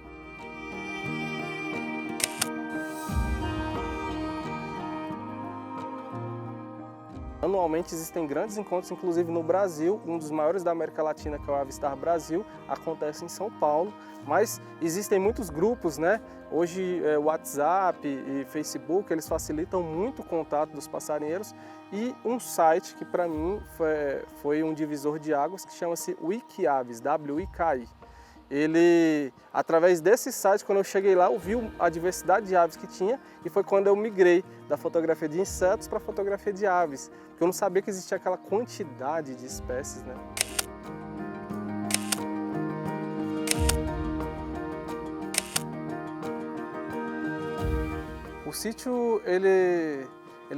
Anualmente existem grandes encontros, inclusive no Brasil. Um dos maiores da América Latina, que é o Avistar Brasil, acontece em São Paulo. Mas existem muitos grupos, né? Hoje o WhatsApp e Facebook, eles facilitam muito o contato dos passarinheiros. E um site que para mim foi um divisor de águas, que chama-se Wikiaves, W-I-K-I. Ele, através desse site, quando eu cheguei lá, eu vi a diversidade de aves que tinha e foi quando eu migrei da fotografia de insetos para a fotografia de aves, porque eu não sabia que existia aquela quantidade de espécies, né? O sítio, ele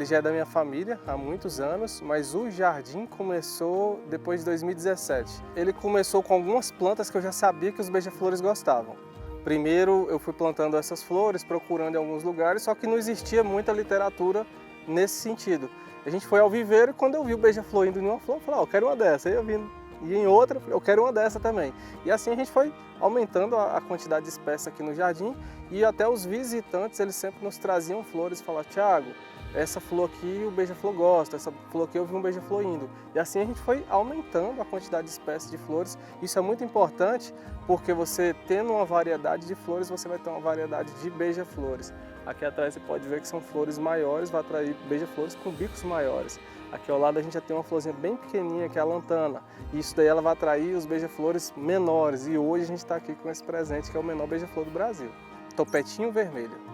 já é da minha família há muitos anos, mas o jardim começou depois de 2017. Ele começou com algumas plantas que eu já sabia que os beija-flores gostavam. Primeiro eu fui plantando essas flores, procurando em alguns lugares, só que não existia muita literatura nesse sentido. A gente foi ao viveiro e quando eu vi o beija-flor indo em uma flor, eu falei, eu quero uma dessa. Aí eu vi e em outra, eu quero uma dessa também. E assim a gente foi aumentando a quantidade de espécies aqui no jardim e até os visitantes, eles sempre nos traziam flores e falavam, Thiago, essa flor aqui o beija-flor gosta, essa flor aqui eu vi um beija-flor indo. E assim a gente foi aumentando a quantidade de espécies de flores. Isso é muito importante porque você tendo uma variedade de flores, você vai ter uma variedade de beija-flores. Aqui atrás você pode ver que são flores maiores, vai atrair beija-flores com bicos maiores. Aqui ao lado a gente já tem uma florzinha bem pequenininha, que é a lantana. E isso daí ela vai atrair os beija-flores menores. E hoje a gente está aqui com esse presente, que é o menor beija-flor do Brasil. Topetinho vermelho.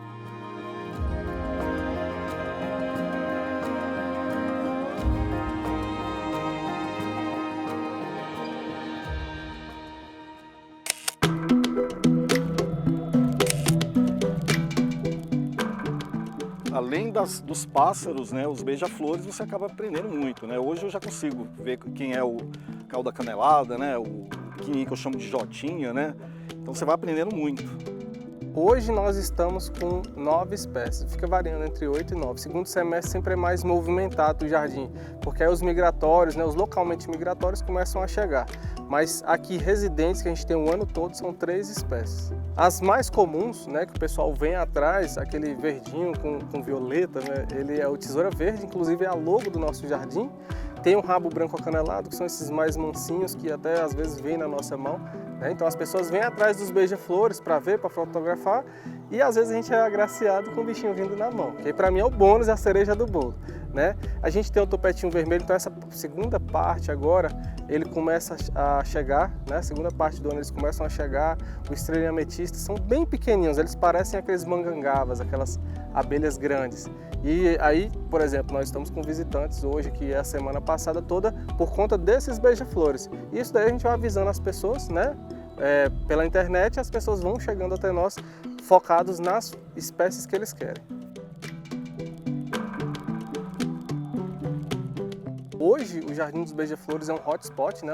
Além dos pássaros, né, os beija-flores, você acaba aprendendo muito, né? Hoje eu já consigo ver quem é o cauda canelada, né, o pequenininho que eu chamo de jotinha, né? Então você vai aprendendo muito. Hoje nós estamos com 9 espécies, fica variando entre 8 e 9. Segundo semestre sempre é mais movimentado o jardim, porque aí os migratórios, né, os localmente migratórios começam a chegar. Mas aqui residentes que a gente tem o ano todo são 3 espécies. As mais comuns, né, que o pessoal vem atrás, aquele verdinho com violeta, né, ele é o tesoura verde, inclusive é a logo do nosso jardim. Tem o rabo branco acanelado, que são esses mais mansinhos que até às vezes vêm na nossa mão. Então as pessoas vêm atrás dos beija-flores para ver, para fotografar e às vezes a gente é agraciado com o bichinho vindo na mão, que para mim é o bônus, é a cereja do bolo. Né? A gente tem o topetinho vermelho, então essa segunda parte agora ele começa a chegar, né? A segunda parte do ano eles começam a chegar, o estrelinha ametista são bem pequenininhos, eles parecem aqueles mangangavas, aquelas abelhas grandes. E aí, por exemplo, nós estamos com visitantes hoje, que é a semana passada toda, por conta desses beija-flores. Isso daí a gente vai avisando as pessoas, né? Pela internet, as pessoas vão chegando até nós focados nas espécies que eles querem. Hoje, o Jardim dos Beija-Flores é um hotspot, né?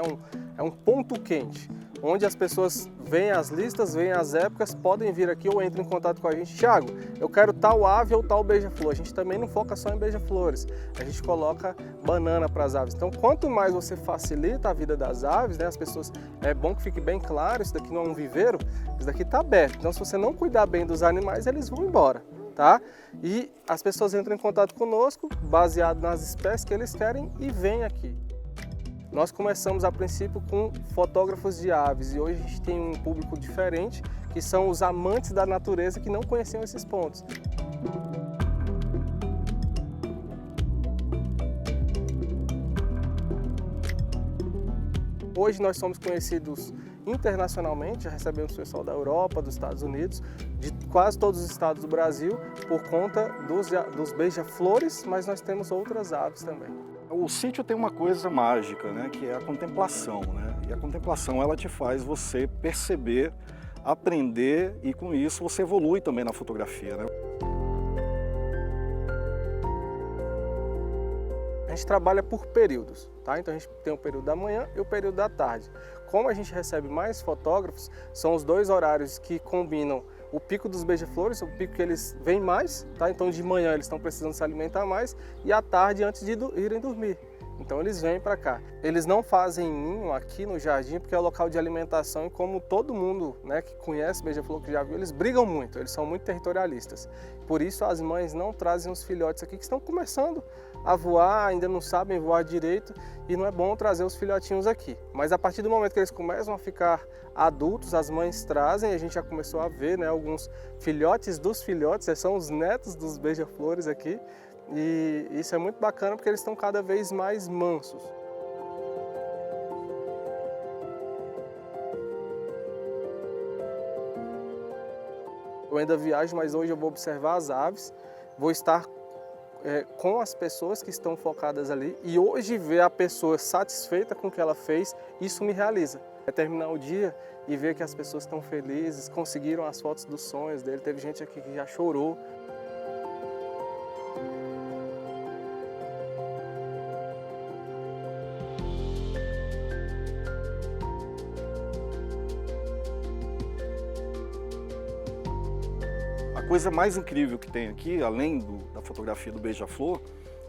É um ponto quente, onde as pessoas veem as listas, veem as épocas, podem vir aqui ou entram em contato com a gente. Thiago, eu quero tal ave ou tal beija-flor. A gente também não foca só em beija-flores, a gente coloca banana para as aves. Então, quanto mais você facilita a vida das aves, né? As pessoas, é bom que fique bem claro, isso daqui não é um viveiro, isso daqui está aberto. Então, se você não cuidar bem dos animais, eles vão embora. Tá? E as pessoas entram em contato conosco, baseado nas espécies que eles querem e vêm aqui. Nós começamos a princípio com fotógrafos de aves e hoje a gente tem um público diferente, que são os amantes da natureza que não conheciam esses pontos. Hoje nós somos conhecidos internacionalmente, já recebemos pessoal da Europa, dos Estados Unidos, de quase todos os estados do Brasil, por conta dos beija-flores, mas nós temos outras aves também. O sítio tem uma coisa mágica, né, que é a contemplação, né? E a contemplação ela te faz você perceber, aprender e com isso você evolui também na fotografia, né? A gente trabalha por períodos, tá? Então a gente tem o período da manhã e o período da tarde. Como a gente recebe mais fotógrafos, são os 2 horários que combinam o pico dos beija-flores, o pico que eles vêm mais, tá? Então de manhã eles estão precisando se alimentar mais e à tarde antes de irem dormir. Então eles vêm para cá. Eles não fazem ninho aqui no jardim porque é o local de alimentação e como todo mundo, né, que conhece beija-flor, que já viu, eles brigam muito, eles são muito territorialistas. Por isso as mães não trazem os filhotes aqui que estão começando a voar, ainda não sabem voar direito e não é bom trazer os filhotinhos aqui. Mas a partir do momento que eles começam a ficar adultos, as mães trazem e a gente já começou a ver, né, alguns filhotes dos filhotes, são os netos dos beija-flores aqui. E isso é muito bacana porque eles estão cada vez mais mansos. Eu ainda viajo, mas hoje eu vou observar as aves, vou estar com as pessoas que estão focadas ali e hoje ver a pessoa satisfeita com o que ela fez, isso me realiza. É terminar o dia e ver que as pessoas estão felizes, conseguiram as fotos dos sonhos dele, teve gente aqui que já chorou. coisa mais incrível que tem aqui, além da fotografia do Beija-Flor,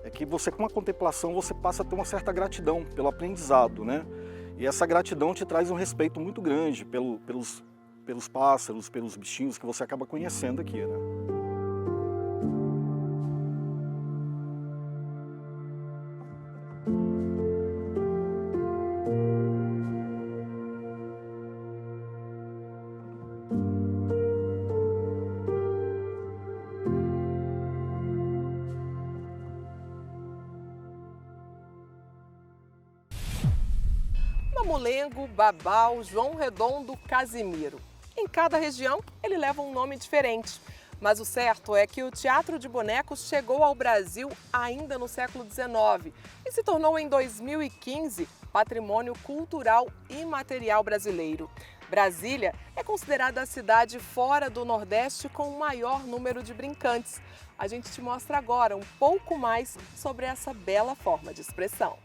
é que você, com a contemplação, você passa a ter uma certa gratidão pelo aprendizado, né? E essa gratidão te traz um respeito muito grande pelos pássaros, pelos bichinhos que você acaba conhecendo aqui, né? Mamulengo, Babau, João Redondo, Casimiro. Em cada região, ele leva um nome diferente. Mas o certo é que o teatro de bonecos chegou ao Brasil ainda no século XIX e se tornou em 2015 patrimônio cultural imaterial brasileiro. Brasília é considerada a cidade fora do Nordeste com o maior número de brincantes. A gente te mostra agora um pouco mais sobre essa bela forma de expressão.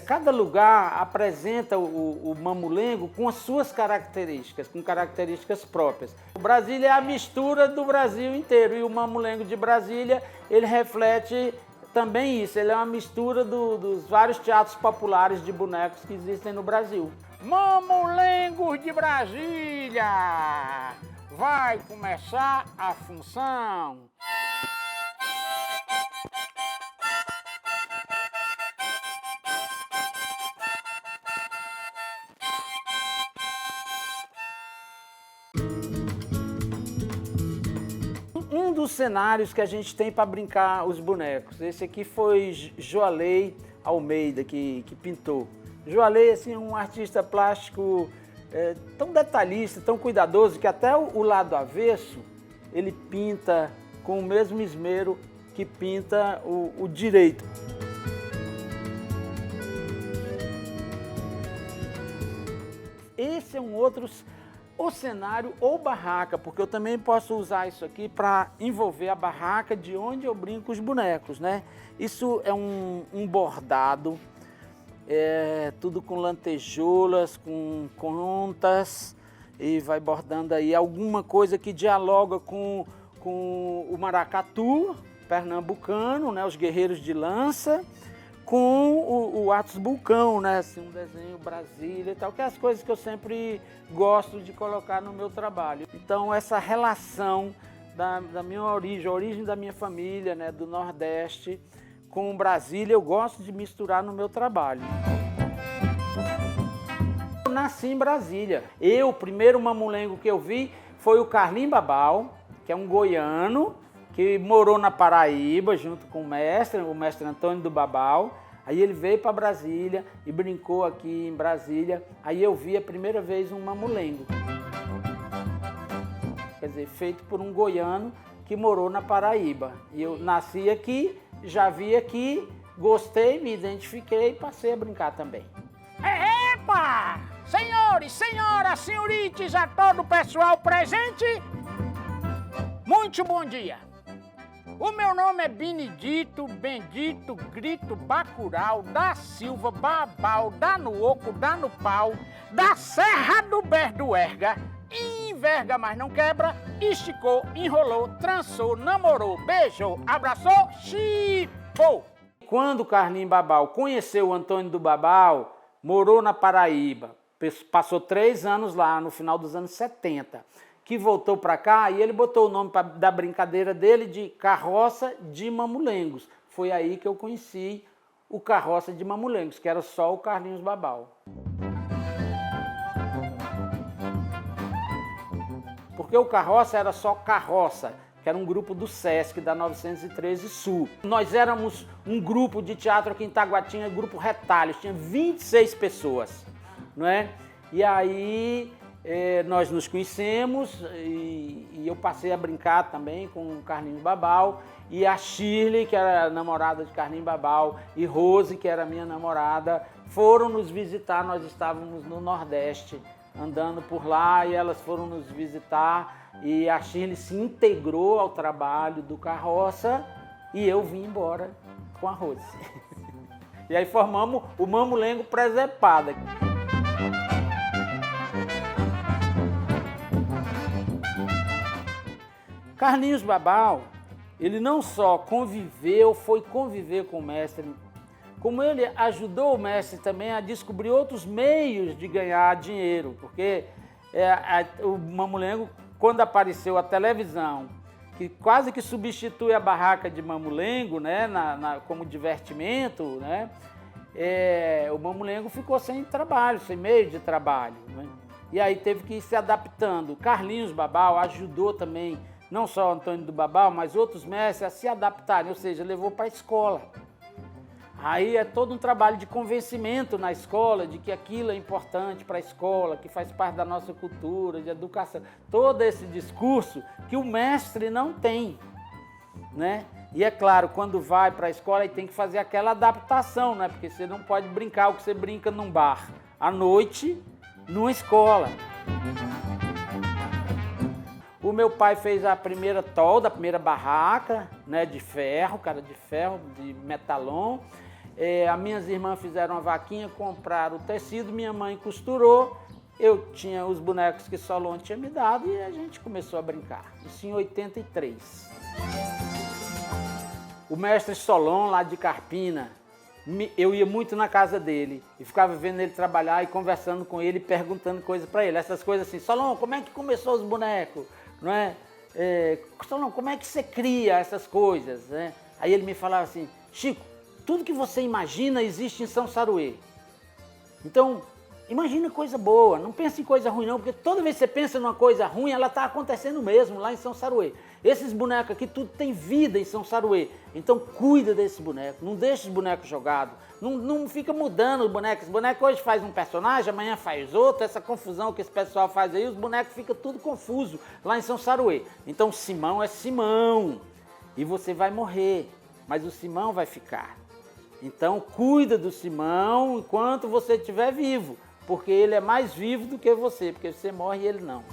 Cada lugar apresenta o mamulengo com as suas características, com características próprias. O Brasília é a mistura do Brasil inteiro e o mamulengo de Brasília, ele reflete também isso, ele é uma mistura dos vários teatros populares de bonecos que existem no Brasil. Mamulengos de Brasília! Vai começar a função! Um dos cenários que a gente tem para brincar os bonecos, esse aqui foi Joalei Almeida que pintou. Joalei, assim, um artista plástico tão detalhista, tão cuidadoso, que até o lado avesso ele pinta com o mesmo esmero que pinta o direito. Esse é um outro ou cenário ou barraca, porque eu também posso usar isso aqui para envolver a barraca de onde eu brinco os bonecos, né? Isso é um bordado, tudo com lantejoulas, com contas, e vai bordando aí alguma coisa que dialoga com o maracatu pernambucano, né? Os guerreiros de lança, com o Atos Bulcão, né? Assim, um desenho Brasília e tal, que é as coisas que eu sempre gosto de colocar no meu trabalho. Então, essa relação da minha origem, a origem da minha família, né? Do Nordeste, com Brasília, eu gosto de misturar no meu trabalho. Eu nasci em Brasília. O primeiro mamulengo que eu vi foi o Carlinhos Babau, que é um goiano, que morou na Paraíba junto com o mestre Antônio do Babau. Aí ele veio para Brasília e brincou aqui em Brasília. Aí eu vi a primeira vez um mamulengo. Quer dizer, feito por um goiano que morou na Paraíba. E eu nasci aqui, já vi aqui, gostei, me identifiquei e passei a brincar também. Epa! Senhores, senhoras, senhoritas, a todo o pessoal presente, muito bom dia! O meu nome é Benedito Bendito Grito Bacurau da Silva Babau da Nuoco da Nupau da Serra do Berduerga. Enverga, mas não quebra, esticou, enrolou, trançou, namorou, beijou, abraçou, chipou. Quando o Carlinhos Babau conheceu o Antônio do Babau, morou na Paraíba, passou 3 anos lá no final dos anos 70. Que voltou para cá e ele botou o nome da brincadeira dele de Carroça de Mamulengos. Foi aí que eu conheci o Carroça de Mamulengos, que era só o Carlinhos Babau. Porque o Carroça era só Carroça, que era um grupo do Sesc, da 913 Sul. Nós éramos um grupo de teatro aqui em Taguatinga, grupo Retalhos, tinha 26 pessoas, não é? E aí nós nos conhecemos e eu passei a brincar também com o Carlinhos Babau e a Shirley, que era a namorada de Carlinhos Babau, e Rose, que era minha namorada, foram nos visitar. Nós estávamos no Nordeste, andando por lá, e elas foram nos visitar e a Shirley se integrou ao trabalho do Carroça e eu vim embora com arroz. E aí formamos o Mamulengo Presepada. Carlinhos Babau, ele não só foi conviver com o mestre, como ele ajudou o mestre também a descobrir outros meios de ganhar dinheiro, porque o Mamulengo, quando apareceu a televisão, que quase que substitui a barraca de Mamulengo, né, como divertimento, né, o Mamulengo ficou sem trabalho, sem meio de trabalho, né, e aí teve que ir se adaptando. Carlinhos Babau ajudou também, não só o Antônio do Babau, mas outros mestres a se adaptarem, ou seja, levou para a escola. Aí é todo um trabalho de convencimento na escola, de que aquilo é importante para a escola, que faz parte da nossa cultura, de educação. Todo esse discurso que o mestre não tem, né? E é claro, quando vai para a escola, aí tem que fazer aquela adaptação, né? Porque você não pode brincar o que você brinca num bar, à noite, numa escola. O meu pai fez a primeira tolda, a primeira barraca, né, de ferro, cara de ferro, de metalon. As minhas irmãs fizeram uma vaquinha, compraram o tecido, minha mãe costurou. Eu tinha os bonecos que Solon tinha me dado e a gente começou a brincar. Isso em 83. O mestre Solon, lá de Carpina, eu ia muito na casa dele e ficava vendo ele trabalhar e conversando com ele, perguntando coisas para ele. Essas coisas assim, Solon, como é que começou os bonecos? Não é? Solon, como é que você cria essas coisas? Né? Aí ele me falava assim, Chico, tudo que você imagina existe em São Saruê. Então, imagina coisa boa, não pense em coisa ruim não, porque toda vez que você pensa numa coisa ruim, ela está acontecendo mesmo lá em São Saruê. Esses bonecos aqui, tudo tem vida em São Saruê. Então, cuida desses bonecos, não deixa os bonecos jogados, não fica mudando os bonecos. Os bonecos hoje faz um personagem, amanhã faz outro, essa confusão que esse pessoal faz aí, os bonecos ficam tudo confuso lá em São Saruê. Então, Simão é Simão e você vai morrer, mas o Simão vai ficar. Então, cuida do Simão enquanto você estiver vivo, porque ele é mais vivo do que você, porque você morre e ele não.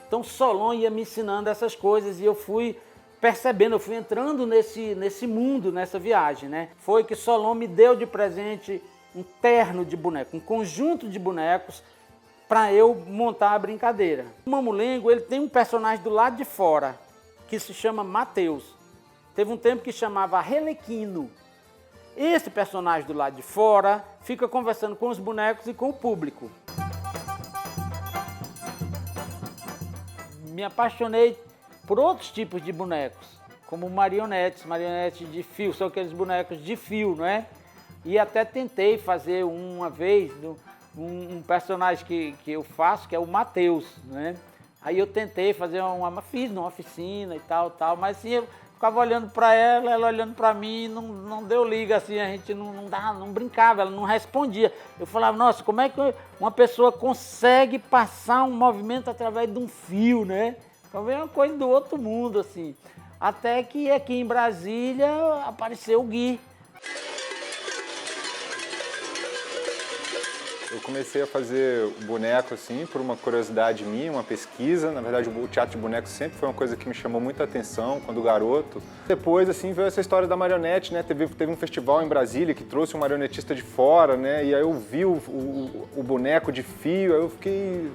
Então, Solon ia me ensinando essas coisas e eu fui percebendo, eu fui entrando nesse mundo, nessa viagem, né? Foi que Solon me deu de presente um terno de boneco, um conjunto de bonecos para eu montar a brincadeira. O Mamulengo, ele tem um personagem do lado de fora, que se chama Mateus. Teve um tempo que chamava Arlequino. Esse personagem do lado de fora fica conversando com os bonecos e com o público. Me apaixonei por outros tipos de bonecos, como marionetes de fio, são aqueles bonecos de fio, não é? E até tentei fazer uma vez um personagem que eu faço, que é o Mateus, né? Aí eu tentei fazer fiz numa oficina e tal, mas assim, eu ficava olhando para ela, ela olhando para mim, não deu liga, assim, a gente não brincava, ela não respondia. Eu falava, nossa, como é que uma pessoa consegue passar um movimento através de um fio, né? Então é uma coisa do outro mundo, assim. Até que aqui em Brasília apareceu o Gui. Eu comecei a fazer boneco assim por uma curiosidade minha, uma pesquisa. Na verdade, o teatro de boneco sempre foi uma coisa que me chamou muita atenção quando garoto. Depois, assim, veio essa história da marionete, né? Teve um festival em Brasília que trouxe um marionetista de fora, né? E aí eu vi o boneco de fio, aí eu fiquei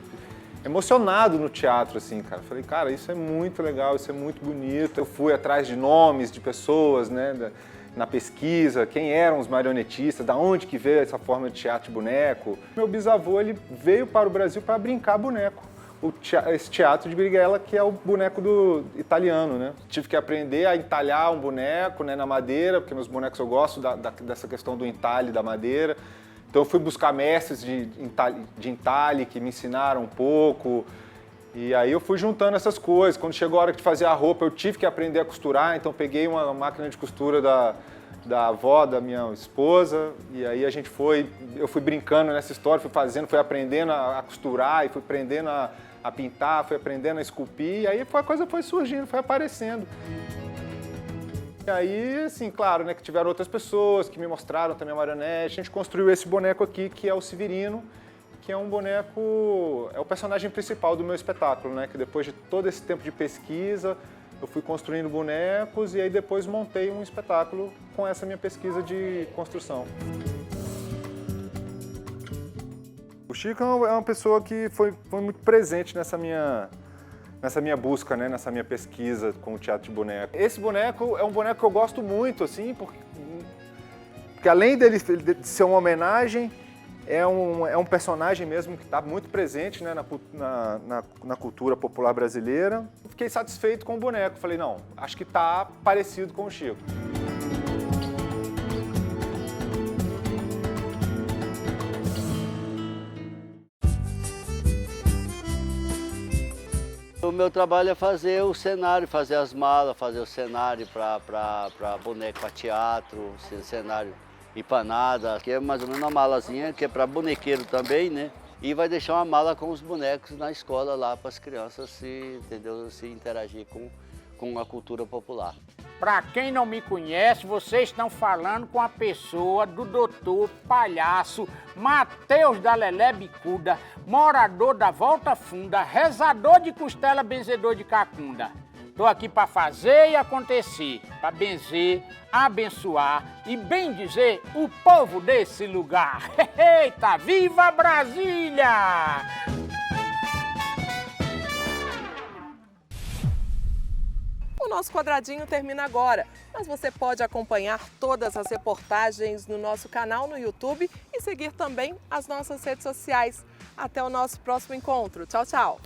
emocionado no teatro, assim, cara. Falei, cara, isso é muito legal, isso é muito bonito. Eu fui atrás de nomes de pessoas, né? Na pesquisa, quem eram os marionetistas, da onde que veio essa forma de teatro de boneco. Meu bisavô, ele veio para o Brasil para brincar boneco. Esse teatro de Brighella, que é o boneco italiano, né? Tive que aprender a entalhar um boneco, né, na madeira, porque meus bonecos eu gosto dessa questão do entalhe da madeira. Então eu fui buscar mestres de entalhe que me ensinaram um pouco. E aí eu fui juntando essas coisas. Quando chegou a hora de fazer a roupa, eu tive que aprender a costurar, então peguei uma máquina de costura da avó da minha esposa, e aí eu fui brincando nessa história, fui aprendendo a costurar, e fui aprendendo a pintar, fui aprendendo a esculpir, e aí a coisa foi surgindo, foi aparecendo. E aí, assim, claro, né, que tiveram outras pessoas que me mostraram também a marionete, a gente construiu esse boneco aqui, que é o Severino, que é um boneco, é o personagem principal do meu espetáculo, né? Que depois de todo esse tempo de pesquisa, eu fui construindo bonecos e aí depois montei um espetáculo com essa minha pesquisa de construção. O Chico é uma pessoa que foi muito presente nessa minha busca, né? Nessa minha pesquisa com o teatro de boneco. Esse boneco é um boneco que eu gosto muito, assim, porque além dele de ser uma homenagem, é um personagem mesmo que está muito presente, né, na cultura popular brasileira. Fiquei satisfeito com o boneco. Falei, não, acho que está parecido com o Chico. O meu trabalho é fazer o cenário, fazer as malas, fazer o cenário para boneco, para teatro, cenário empanada, que é mais ou menos uma malazinha, que é para bonequeiro também, né? E vai deixar uma mala com os bonecos na escola lá para as crianças se interagir com a cultura popular. Para quem não me conhece, vocês estão falando com a pessoa do doutor Palhaço Mateus da Lelé Bicuda, morador da Volta Funda, rezador de costela, benzedor de cacunda. Estou aqui para fazer e acontecer, para benzer, abençoar e bem dizer o povo desse lugar. Eita, viva Brasília! O nosso quadradinho termina agora, mas você pode acompanhar todas as reportagens no nosso canal no YouTube e seguir também as nossas redes sociais. Até o nosso próximo encontro. Tchau, tchau!